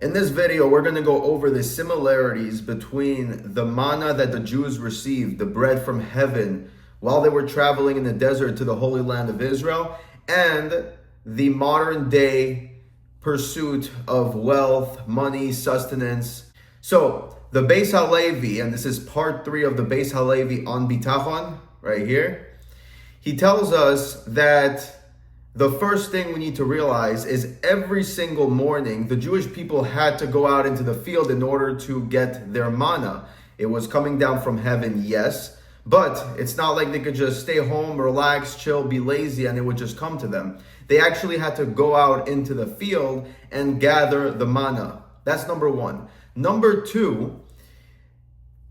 In this video, we're going to go over the similarities between the manna that the Jews received, the bread from heaven, while they were traveling in the desert to the Holy Land of Israel, and the modern day pursuit of wealth, money, sustenance. So, the Beis HaLevi, and this is part 3 of the Beis HaLevi on Bitachon, right here, he tells us that the first thing we need to realize is every single morning, the Jewish people had to go out into the field in order to get their manna. It was coming down from heaven, yes, but it's not like they could just stay home, relax, chill, be lazy, and it would just come to them. They actually had to go out into the field and gather the manna. That's number one. Number two,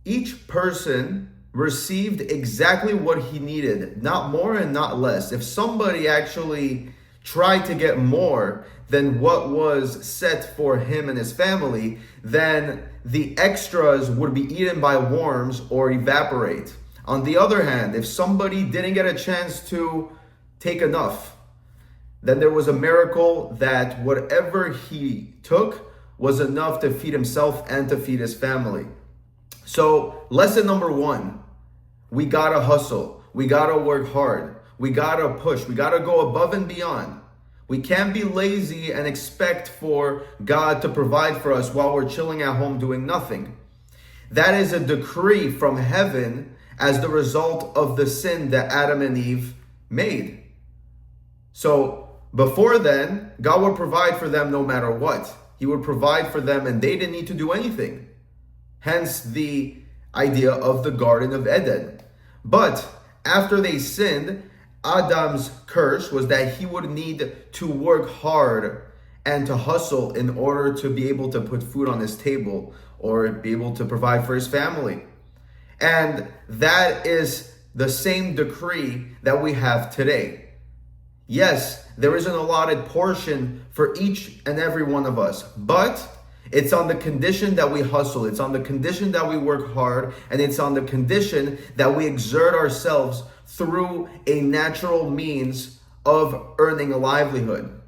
each person received exactly what he needed, not more and not less. If somebody actually tried to get more than what was set for him and his family, then the extras would be eaten by worms or evaporate. On the other hand, if somebody didn't get a chance to take enough, then there was a miracle that whatever he took was enough to feed himself and to feed his family. So, lesson number one, we gotta hustle. We gotta work hard. We gotta push. We gotta go above and beyond. We can't be lazy and expect for God to provide for us while we're chilling at home doing nothing. That is a decree from heaven as the result of the sin that Adam and Eve made. So before then, God would provide for them no matter what. He would provide for them and they didn't need to do anything. Hence the idea of the Garden of Eden. But after they sinned, Adam's curse was that he would need to work hard and to hustle in order to be able to put food on his table or be able to provide for his family. And that is the same decree that we have today. Yes, there is an allotted portion for each and every one of us, but it's on the condition that we hustle. It's on the condition that we work hard. And it's on the condition that we exert ourselves through a natural means of earning a livelihood.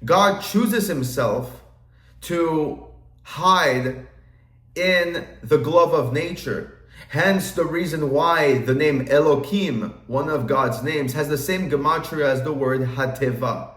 God chooses himself to hide in the glove of nature. Hence the reason why the name Elohim, one of God's names, has the same gematria as the word Hateva.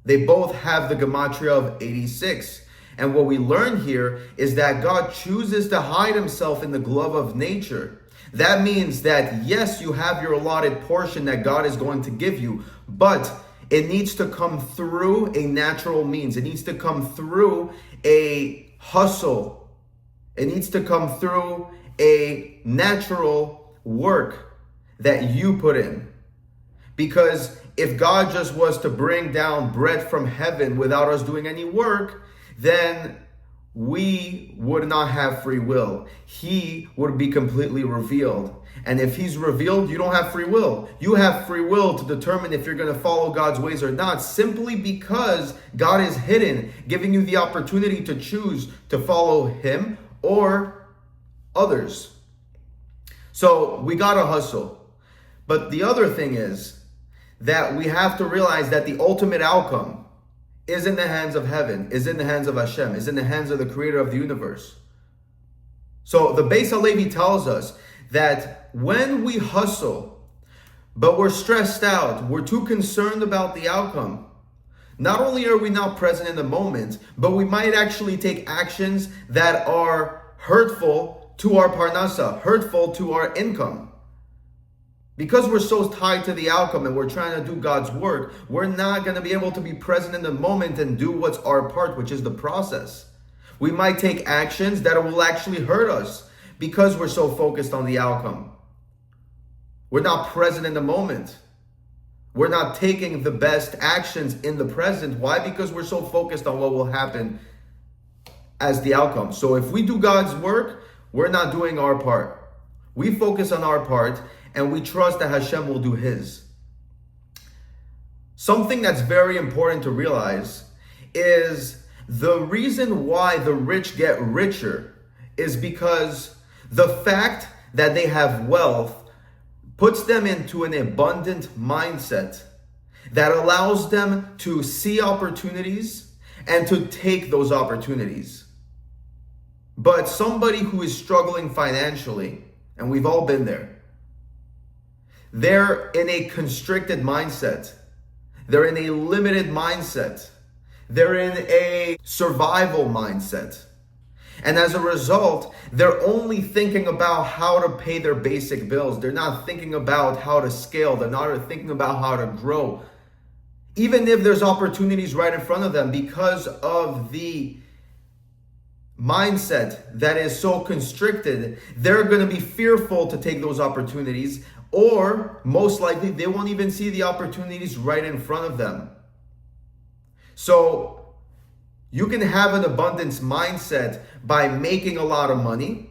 They both have the gematria of 86. And what we learn here is that God chooses to hide himself in the glove of nature. That means that yes, you have your allotted portion that God is going to give you, but it needs to come through a natural means. It needs to come through a hustle. It needs to come through a natural work that you put in. Because if God just was to bring down bread from heaven without us doing any work, then we would not have free will. He would be completely revealed. And if he's revealed, you don't have free will. You have free will to determine if you're going to follow God's ways or not, simply because God is hidden, giving you the opportunity to choose to follow him or others. So we got to hustle. But the other thing is that we have to realize that the ultimate outcome is in the hands of heaven, is in the hands of Hashem, is in the hands of the creator of the universe. So the Beis HaLevi tells us that when we hustle, but we're stressed out, we're too concerned about the outcome, not only are we not present in the moment, but we might actually take actions that are hurtful to our parnasa, hurtful to our income. Because we're so tied to the outcome and we're trying to do God's work, we're not going to be able to be present in the moment and do what's our part, which is the process. We might take actions that will actually hurt us because we're so focused on the outcome. We're not present in the moment. We're not taking the best actions in the present. Why? Because we're so focused on what will happen as the outcome. So if we do God's work, we're not doing our part. We focus on our part and we trust that Hashem will do his. Something that's very important to realize is the reason why the rich get richer is because the fact that they have wealth puts them into an abundant mindset that allows them to see opportunities and to take those opportunities. But somebody who is struggling financially, and we've all been there, they're in a constricted mindset. They're in a limited mindset. They're in a survival mindset. And as a result, they're only thinking about how to pay their basic bills. They're not thinking about how to scale. They're not thinking about how to grow. Even if there's opportunities right in front of them, because of the mindset that is so constricted, they're going to be fearful to take those opportunities, or most likely they won't even see the opportunities right in front of them. So you can have an abundance mindset by making a lot of money,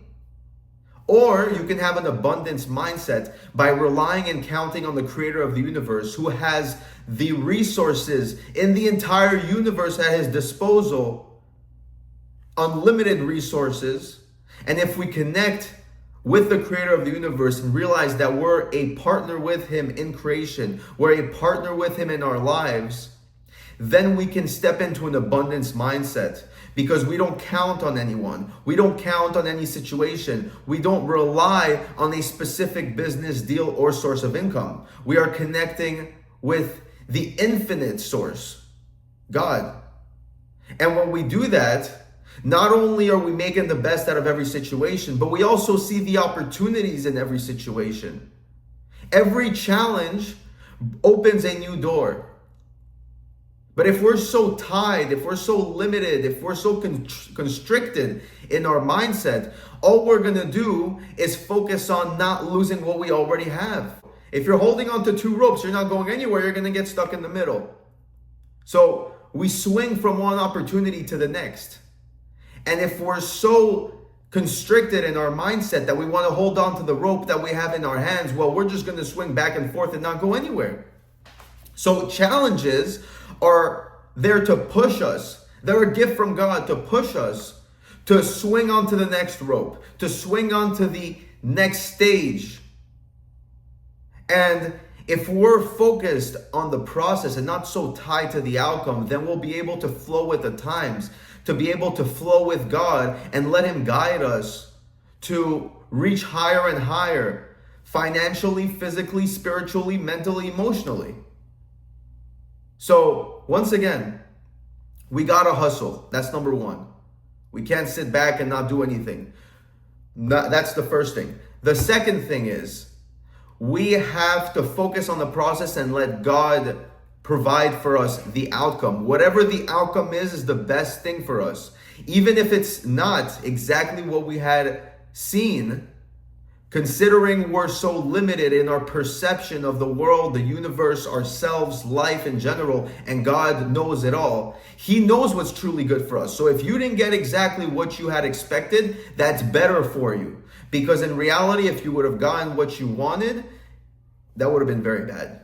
or you can have an abundance mindset by relying and counting on the creator of the universe, who has the resources in the entire universe at his disposal, unlimited resources. And if we connect with the creator of the universe and realize that we're a partner with him in creation, we're a partner with him in our lives, then we can step into an abundance mindset, because we don't count on anyone. We don't count on any situation. We don't rely on a specific business deal or source of income. We are connecting with the infinite source, God. And when we do that, not only are we making the best out of every situation, but we also see the opportunities in every situation. Every challenge opens a new door. But if we're so tied, if we're so limited, if we're so constricted in our mindset, all we're going to do is focus on not losing what we already have. If you're holding on to two ropes, you're not going anywhere, you're going to get stuck in the middle. So we swing from one opportunity to the next. And if we're so constricted in our mindset that we want to hold on to the rope that we have in our hands, well, we're just going to swing back and forth and not go anywhere. So challenges are there to push us. They're a gift from God to push us to swing onto the next rope, to swing onto the next stage. And if we're focused on the process and not so tied to the outcome, then we'll be able to flow with the times, to be able to flow with God and let him guide us to reach higher and higher, financially, physically, spiritually, mentally, emotionally. So once again, we gotta hustle. That's number one. We can't sit back and not do anything. That's the first thing. The second thing is, we have to focus on the process and let God provide for us the outcome. Whatever the outcome is the best thing for us. Even if it's not exactly what we had seen, considering we're so limited in our perception of the world, the universe, ourselves, life in general, and God knows it all. He knows what's truly good for us. So if you didn't get exactly what you had expected, that's better for you. Because in reality, if you would have gotten what you wanted, that would have been very bad.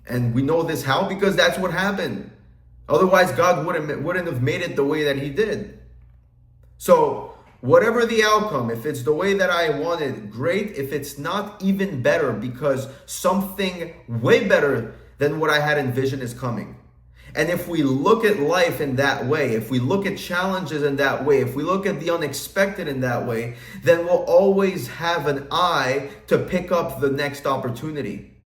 And we know this how? Because that's what happened. Otherwise, God wouldn't have made it the way that he did. So whatever the outcome, if it's the way that I wanted, great. If it's not, even better, because something way better than what I had envisioned is coming. And if we look at life in that way, if we look at challenges in that way, if we look at the unexpected in that way, then we'll always have an eye to pick up the next opportunity.